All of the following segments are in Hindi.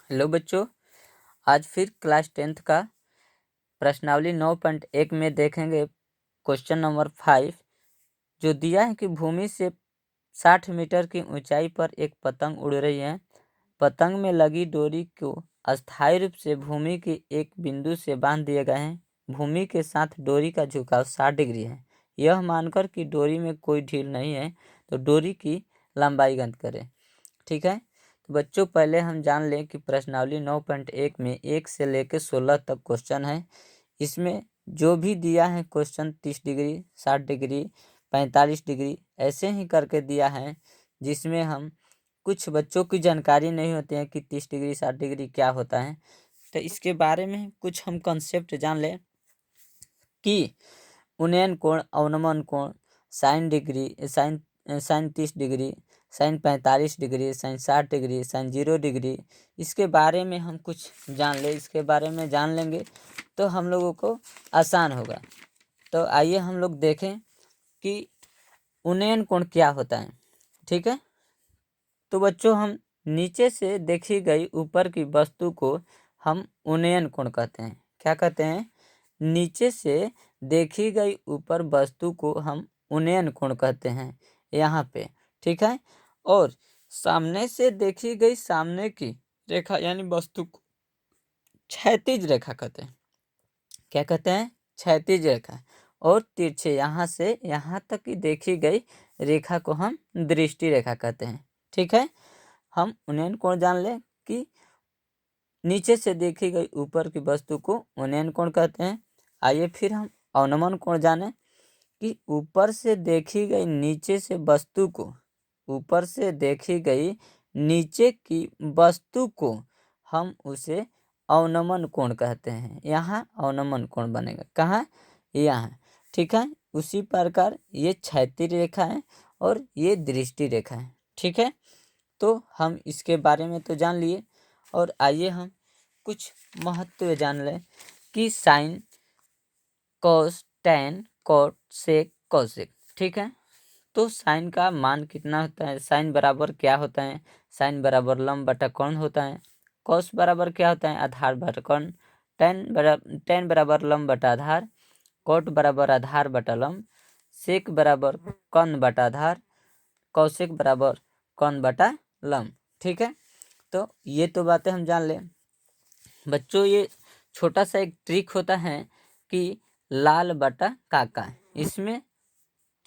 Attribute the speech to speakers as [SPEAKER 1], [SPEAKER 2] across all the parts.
[SPEAKER 1] हेलो बच्चों, आज फिर क्लास 10th का प्रश्नावली 9.1 में देखेंगे क्वेश्चन नंबर 5, जो दिया है कि भूमि से 60 मीटर की ऊंचाई पर एक पतंग उड़ रही है। पतंग में लगी डोरी को अस्थायी रूप से भूमि के एक बिंदु से बांध दिए गए हैं। भूमि के साथ डोरी का झुकाव 60 डिग्री है। यह मानकर कि डोरी में कोई ढील नहीं है, तो डोरी की लंबाई ज्ञात करें। ठीक है, तो बच्चों पहले हम जान लें कि प्रश्नावली 9.1 में 1 से लेकर 16 तक क्वेश्चन है। इसमें जो भी दिया है क्वेश्चन 30 डिग्री, 60 डिग्री, 45 डिग्री ऐसे ही करके दिया है, जिसमें हम कुछ बच्चों की जानकारी नहीं होती है कि 30 डिग्री 60 डिग्री क्या होता है। तो इसके बारे में कुछ हम कंसेप्ट जान लें कि उन्नयन कोण, अवनमन कोण, sine degree, sine 30 degree, sine 45 degree, sine 60 degree, sine 0 degree, इसके बारे में हम कुछ जान लें। इसके बारे में जान लेंगे तो हम लोगों को आसान होगा। तो आइए हम लोग देखें कि उन्नयन कोण क्या होता है। ठीक है, तो बच्चों हम नीचे से देखी गई ऊपर की वस्तु को हम उन्नयन कोण कहते हैं। क्या कहते हैं? नीचे से देखी गई ऊपर वस्तु को हम उन्नयन कोण कहते हैं यहाँ पे। ठीक है, और सामने से देखी गई सामने की रेखा यानी वस्तु को क्षैतिज रेखा कहते हैं। क्या कहते हैं? क्षैतिज रेखा। और तिरछे यहाँ से यहाँ तक की देखी गई रेखा को हम दृष्टि रेखा कहते हैं। ठीक है, हम उन्नयन कोण जान लें कि नीचे से देखी गई ऊपर की वस्तु को उन्नयन कोण कहते हैं। आइए फिर हम अवनमन कोण जानें कि ऊपर से देखी गई नीचे से वस्तु को, ऊपर से देखी गई नीचे की वस्तु को हम उसे अवनमन कोण कहते हैं। यहाँ अवनमन कोण बनेगा। कहाँ? यहाँ। ठीक है, उसी प्रकार ये क्षैतिज रेखा है और ये दृष्टि रेखा है। ठीक है, तो हम इसके बारे में तो जान लिए, और आइए हम कुछ महत्व जान लें कि साइन, कॉस, टैन, कॉट, सेक, कॉसेक। ठीक है, तो साइन का मान कितना होता है? साइन बराबर क्या होता है? साइन बराबर लंब बटा कोण होता है। कॉस बराबर क्या होता है? आधार बटा कोण। टैन बराबर लंब बटा आधार। कॉट बराबर आधार बटा लंब। सेक बराबर कोण बटा आधार। कौशिक बराबर कोण बटा लंब। ठीक है, तो ये तो बातें हम जान लें। बच्चों ये छोटा सा एक ट्रिक होता है कि लाल बटा काका, इसमें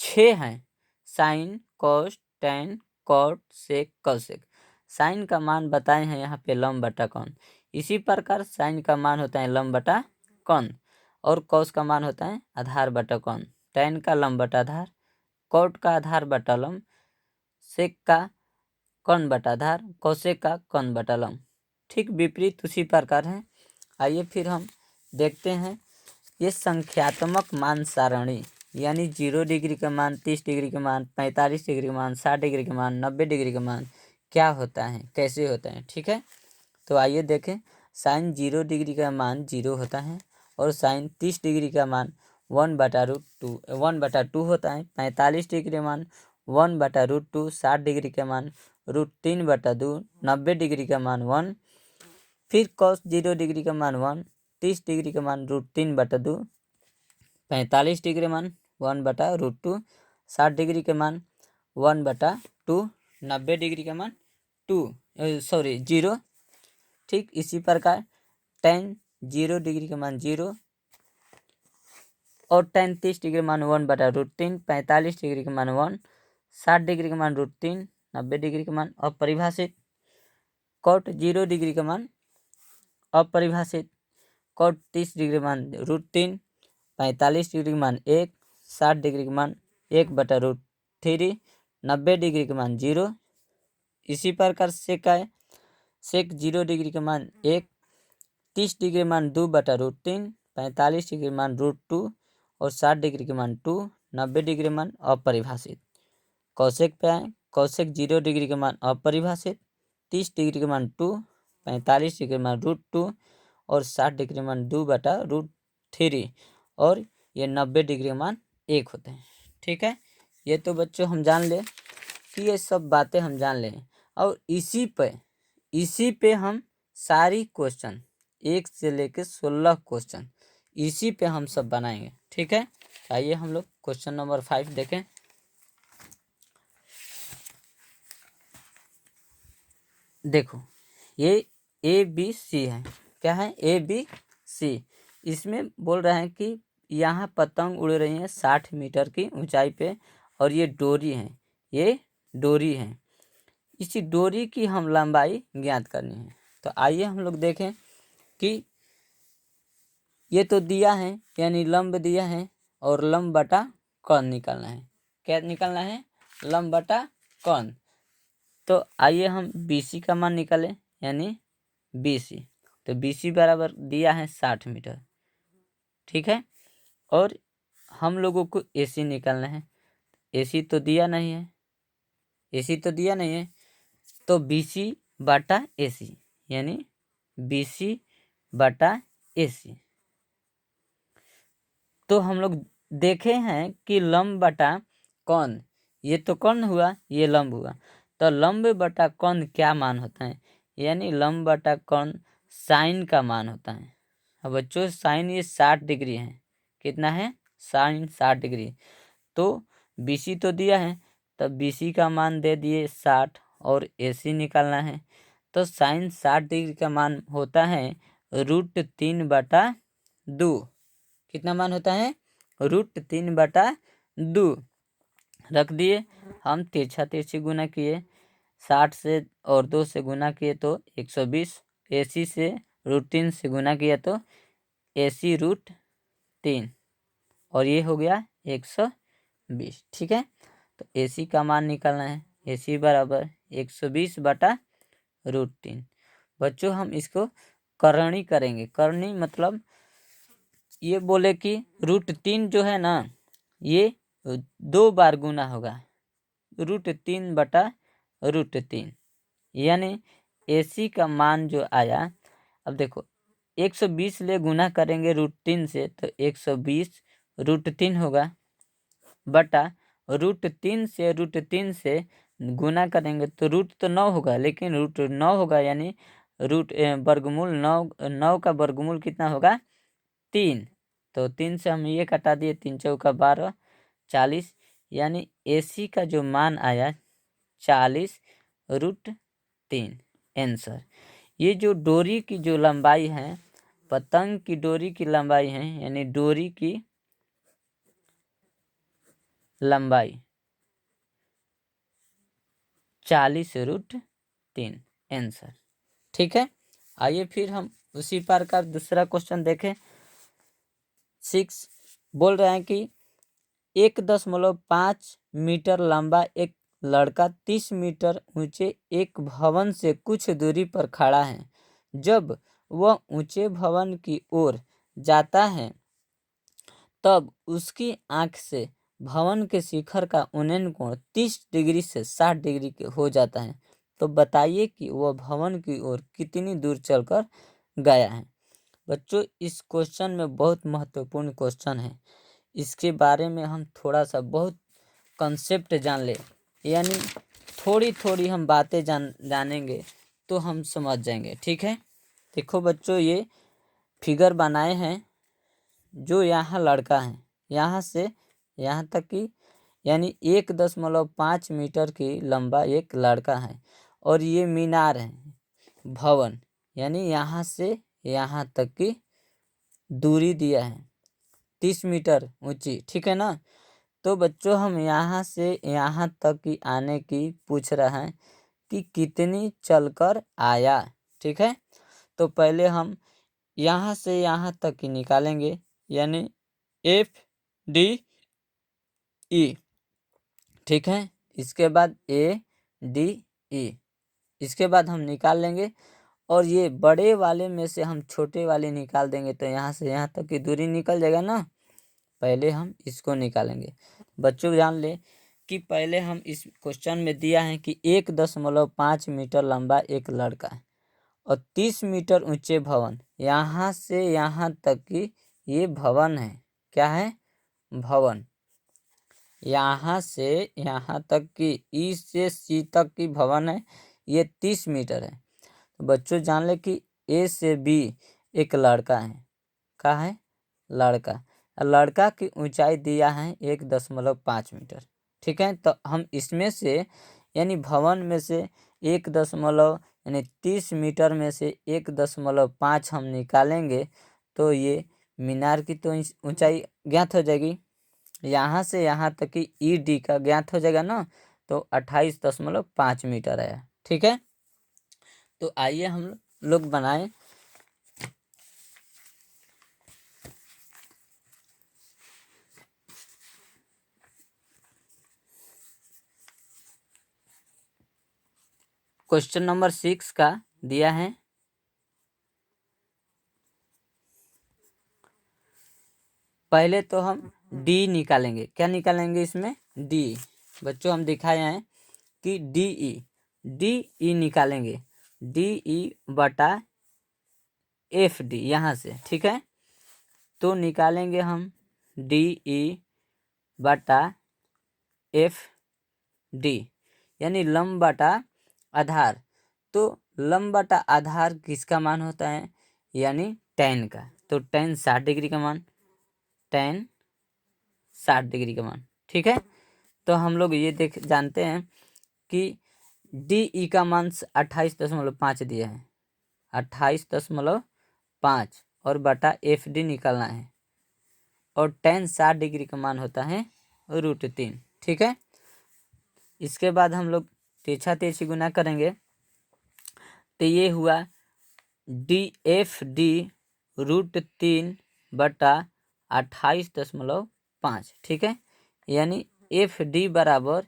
[SPEAKER 1] 6 हैं: साइन, कॉस, टैन, कॉट, सेक, कौशिक। साइन का मान बताए हैं यहाँ पे लंब बटा कोण। इसी प्रकार साइन का मान होता है लंब बटा कोण, और कॉस का मान होता है आधार बटा कोण। टैन का लंब बटा आधार, कॉट का आधार बटा लंब, सेक का कोण बटा आधार, कौशिक का कोण बटा लंब। ठीक विपरीत उसी प्रकार है। आइए फिर हम देखते हैं ये संख्यात्मक मान सारणी, यानी 0 डिग्री का मान, 30 डिग्री का मान, 45 डिग्री का मान, 60 डिग्री का मान, 90 डिग्री का मान क्या होता है, कैसे होता है। ठीक है, तो आइए देखें। साइन 0 डिग्री का मान 0 होता है, और साइन 30 डिग्री का मान 1/√2 होता है। 45 डिग्री का मान 1/√2, 60 डिग्री का मान √3/2, 90 डिग्री का मान 1, फिर cos 0 डिग्री का मान 1, 30 डिग्री का मान √3/2, 45 डिग्री का मान 1/√2, 60 डिग्री का मान 1/2, 90 डिग्री का मान 0। ठीक इसी प्रकार tan 0 डिग्री का मान 0, और tan 30 डिग्री का मान 1/√3, 45 डिग्री का मान 1, 60 डिग्री का मान √3, 90 डिग्री का मान अपरिभाषित। cot 0 डिग्री का मान अपरिभाषित। cot 30 डिग्री का मान √3, 45 डिग्री का मान 1, 60 डिग्री का मान 1/√3, 90 डिग्री का मान 0। इसी प्रकार सेक है। सेक 0 डिग्री का मान 1, 30 डिग्री का मान 2/√3, 45 डिग्री का मान √2, और 60 डिग्री का मान 2, 90 डिग्री का मान अपरिभाषित। कौशिक पे आए। कौशिक 0 डिग्री का मान अपरिभाषित, 30 डिग्री का मान 2, 45 डिग्री का मान √2, और 60 डिग्री का मान 2/√3, और ये 90 डिग्री का मान 1 होते हैं। ठीक है, ये तो बच्चों हम जान लें कि ये सब बातें हम जान लें, और इसी पे हम सारी क्वेश्चन 1 से लेकर 16 क्वेश्चन इसी पे हम सब बनाएंगे, ठीक है। आइए हम लोग क्वेश्चन नंबर 5 देखें। देखो ये ABC है, क्या है ABC। इसमें बोल रहे हैं कि यहाँ पतंग उड़ रही है 60 मीटर की ऊंचाई पे और ये डोरी है, ये डोरी है। इसी डोरी की हम लंबाई ज्ञात करनी है। तो आइए हम लोग देखें कि ये तो दिया है, यानी लंब दिया है और लंब बटा कौन निकालना है। क्या निकालना है? लंब बटा कौन। तो आइए हम BC का मान निकालें, यानी BC। तो BC बराबर दिया है 60 मीटर, ठीक है। और हम लोगों को AC निकालना है। AC तो दिया नहीं है, AC तो दिया नहीं है, तो BC बटा AC, यानी BC बटा AC। तो हम लोग देखे हैं कि लंब बटा कौन, ये तो कौन हुआ, ये लंब हुआ। तो लंब बटा कौन क्या मान होता है, यानी लंब बटा कौन साइन का मान होता है। अब बच्चों साइन ये 60 डिग्री है, कितना है? Sign 60 degree. तो BC तो दिया है, तब BC का मान दे दिए 60 और AC निकालना है। तो साइन 60 डिग्री का मान होता है √3/2। कितना मान होता है? √3/2 रख दिए। हम तिरछा तिरछी गुना किए, 60 से और 2 से गुना किए तो 120। AC से √3 से गुना किया तो AC √3 और ये हो गया 120, ठीक है। तो AC का मान निकालना है, AC बराबर 120/√3। बच्चों हम इसको करणी करेंगे। करणी मतलब ये बोले कि √3 जो है ना, ये 2 बार गुना होगा, √3/√3, यानी AC का मान जो आया। अब देखो 120 ले गुना करेंगे √3 से तो 120 √3 होगा, बटा √3 से √3 से गुना करेंगे तो रूट तो 9 होगा, लेकिन √9 होगा, यानी वर्गमूल 9 का वर्गमूल कितना होगा? 3। तो 3 से हम ये कटा दिए, 3 चौका 12, 40, यानी AC का जो मान आया 40√3 आंसर। ये जो डोरी की जो लंबाई है, पतंग की डोरी की लंबाई है, यानी डोरी की लंबाई 40√3 आंसर, ठीक है। आइए फिर हम उसी पार का दूसरा क्वेश्चन देखें। 6 बोल रहे हैं कि 1.5 मीटर लंबा एक लड़का 30 मीटर ऊंचे एक भवन से कुछ दूरी पर खड़ा है। जब वह ऊंचे भवन की ओर जाता है तब उसकी आंख से भवन के शिखर का उन्नयन कोण 30 डिग्री से 60 डिग्री के हो जाता है। तो बताइए कि वह भवन की ओर कितनी दूर चलकर गया है। बच्चों इस क्वेश्चन में बहुत महत्वपूर्ण क्वेश्चन है, इसके बारे में हम थोड़ा सा बहुत कंसेप्ट जान ले, यानी थोड़ी थोड़ी हम बातें जानेंगे तो हम समझ जाएंगे, ठीक है। देखो बच्चों ये फिगर बनाए हैं, जो यहाँ लड़का है यहाँ से यहाँ तक की, यानी 1.5 मीटर की लंबा एक लड़का है, और ये मीनार है भवन, यानी यहाँ से यहाँ तक की दूरी दिया है 30 मीटर ऊंची, ठीक है ना। तो बच्चों हम यहाँ से यहाँ तक की आने की पूछ रहा है कि कितनी चलकर आया, ठीक है। तो पहले हम यहाँ से यहाँ तक की निकालेंगे, यानी FDE, ठीक है। इसके बाद ADE, इसके बाद हम निकाल लेंगे, और ये बड़े वाले में से हम छोटे वाले निकाल देंगे तो यहाँ से यहाँ तक की दूरी निकल जाएगा ना। पहले हम इसको निकालेंगे। बच्चों जान ले कि पहले हम इस क्वेश्चन में दिया है कि 1.5 मीटर लंबा एक लड़का है और 30 मीटर ऊंचे भवन, यहाँ से यहाँ तक की ये भवन है, क्या है? भवन। यहाँ से यहाँ तक की ई से सी तक की भवन है, ये 30 मीटर है। तो बच्चों जान ले कि ए से बी एक लड़का है। कहाँ है? लड़का। लड़का की ऊंचाई दिया है 1.5 मीटर। ठीक है, तो हम इसमें से यानी भवन में से 30 मीटर में से 1.5 हम निकालेंगे तो ये मीनार की तो ऊंचाई ज्ञात हो जाएगी। यहाँ से यहाँ तक की ई डी का ज्ञात हो जाएगा ना, तो 28.5 मीटर आया। ठीक है, तो आइए हम लोग बनाएं। क्वेश्चन नंबर 6 का दिया है। पहले तो हम डी निकालेंगे। क्या निकालेंगे इसमें? डी। बच्चों हम दिखाए हैं कि डी ई निकालेंगे। डी ई बटा एफ डी यहाँ से। ठीक है, तो निकालेंगे हम डी ई बटा एफ डी यानी लंब बटा आधार। तो लंब बटा आधार किसका मान होता है? यानी tan का। तो tan 60 डिग्री का मान, tan 60 डिग्री का मान। ठीक है, तो हम लोग ये जानते हैं कि डी ई का मान 28.5 दिया है, 28.5 और बटा एफ डी निकालना है, और tan 60 डिग्री का मान होता है √3। ठीक है, इसके बाद हम लोग तिरछा तिरछी गुना करेंगे तो ये हुआ डी एफ डी √3 बटा 28.5। ठीक है, यानी एफ डी बराबर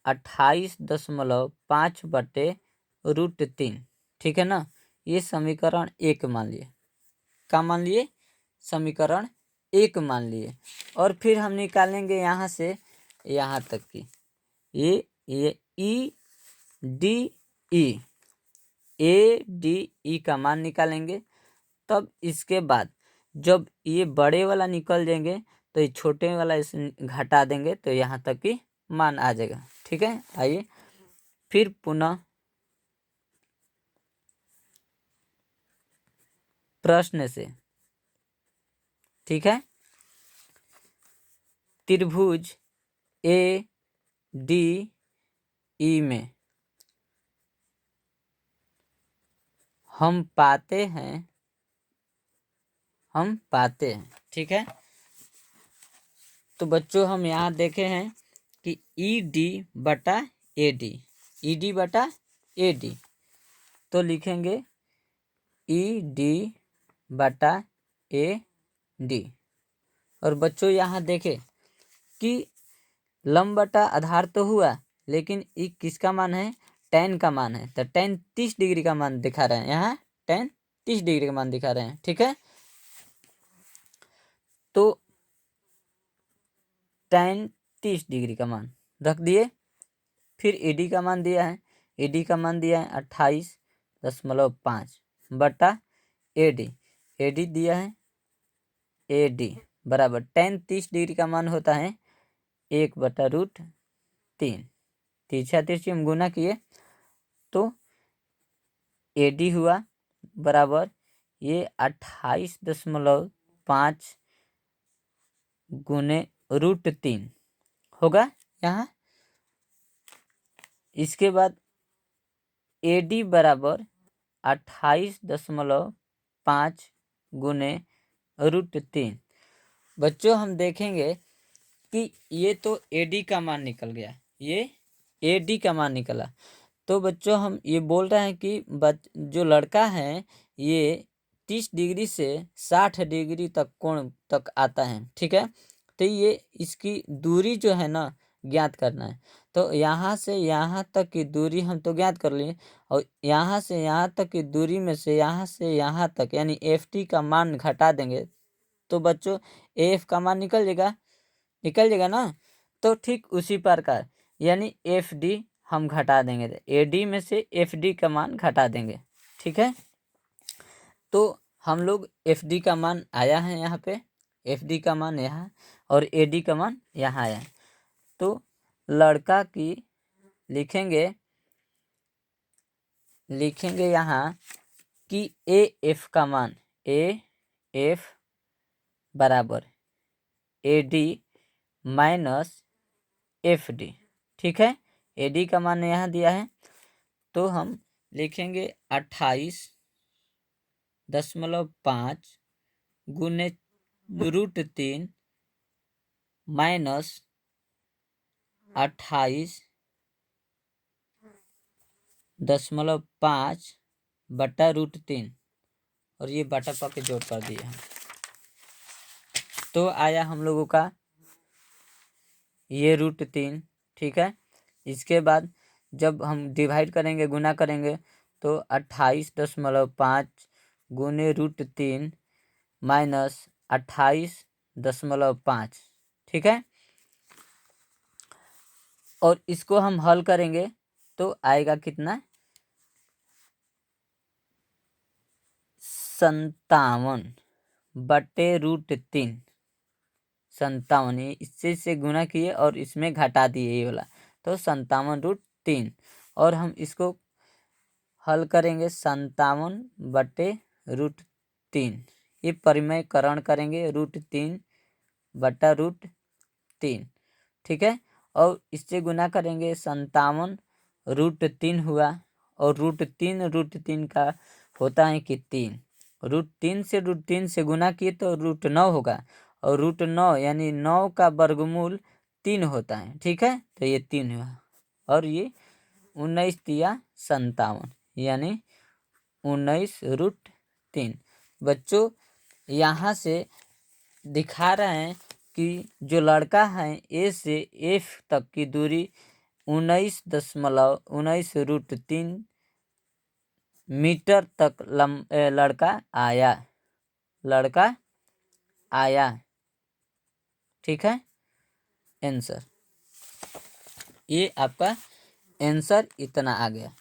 [SPEAKER 1] 28.5 बटे √3। ठीक है ना, ये समीकरण 1 मान लिए। क्या मान लिए? समीकरण 1 मान लिए। और फिर हम निकालेंगे यहाँ से यहाँ तक की ये E D E A D E का मान निकालेंगे। तब इसके बाद जब ये बड़े वाला निकल जाएंगे तो ये छोटे वाला इसे घटा देंगे तो यहाँ तक की मान आ जाएगा। ठीक है, आइए फिर पुनः प्रश्न से। ठीक है, त्रिभुज ए डी ई में हम पाते हैं। ठीक है, तो बच्चों हम यहाँ देखे हैं कि ई डी बटा ए डी, ई डी बटा ए डी, तो लिखेंगे ई डी बटा ए डी। और बच्चों यहाँ देखें कि लंब बटा आधार तो हुआ, लेकिन ई किसका मान है? tan का मान है। तो tan 30 डिग्री का मान दिखा रहे हैं, यहाँ tan 30 डिग्री का मान दिखा रहे हैं। ठीक है, तो tan 30 डिग्री का मान रख दिए। फिर एडी का मान दिया है, एडी का मान दिया है 28.5 बटा एडी, एडी दिया है एडी बराबर tan 30 डिग्री का मान होता है 1/√3। तिरछा तिरछी हम गुना किए तो एडी हुआ बराबर ये 28.5 गुने √3 होगा यहाँ। इसके बाद एडी बराबर 28.5 गुने √3। बच्चों हम देखेंगे कि ये तो एडी का मान निकल गया, ये एडी का मान निकला। तो बच्चों हम ये बोल रहे हैं कि जो लड़का है ये 30 डिग्री से 60 डिग्री तक कोण तक आता है। ठीक है, तो ये इसकी दूरी जो है ना ज्ञात करना है। तो यहाँ से यहाँ तक की दूरी हम तो ज्ञात कर लिए, और यहाँ से यहाँ तक की दूरी में से यहाँ तक यानी एफ टी का मान घटा देंगे तो बच्चों एफ का मान निकल जाएगा ना। तो ठीक उसी प्रकार यानी एफ डी हम घटा देंगे, ए डी में से एफ डी का मान घटा देंगे। ठीक है, तो हम लोग एफ डी का मान आया है यहाँ पे, एफ डी का मान यहाँ और ए डी का मान यहाँ आया है। तो लड़का की लिखेंगे यहाँ कि ए एफ का मान ए एफ बराबर A D minus F D. ठीक है, ए डी का मान यहाँ दिया है तो हम लिखेंगे 28.5 गुने √3 माइनस 28.5 बटा √3 और ये बटा पा के जोड़ कर दिया है तो आया हम लोगों का ये √3। ठीक है, इसके बाद जब हम डिवाइड करेंगे गुना करेंगे तो 28.5 गुने √3 माइनस 28.5। ठीक है, और इसको हम हल करेंगे तो आएगा कितना 57 बटे √3। 57 इससे गुना किए और इसमें घटा दिए ये वाला तो 57√3 और हम इसको हल करेंगे 57 बटे √3। ये परिमयकरण करेंगे √3 बटा √3। ठीक है, और इससे गुना करेंगे 57√3 हुआ और √3 का होता है कि 3 √3 से गुना किए तो √9 होगा और √9 यानी 9 का वर्गमूल 3 होता है। ठीक है, तो ये 3 हुआ और ये 19 दिया 57 यानी 19√3। बच्चों यहाँ से दिखा रहे हैं कि जो लड़का है ए से एफ तक की दूरी 19.19√3 मीटर तक लड़का आया। ठीक है, आंसर ये आपका आंसर इतना आ गया।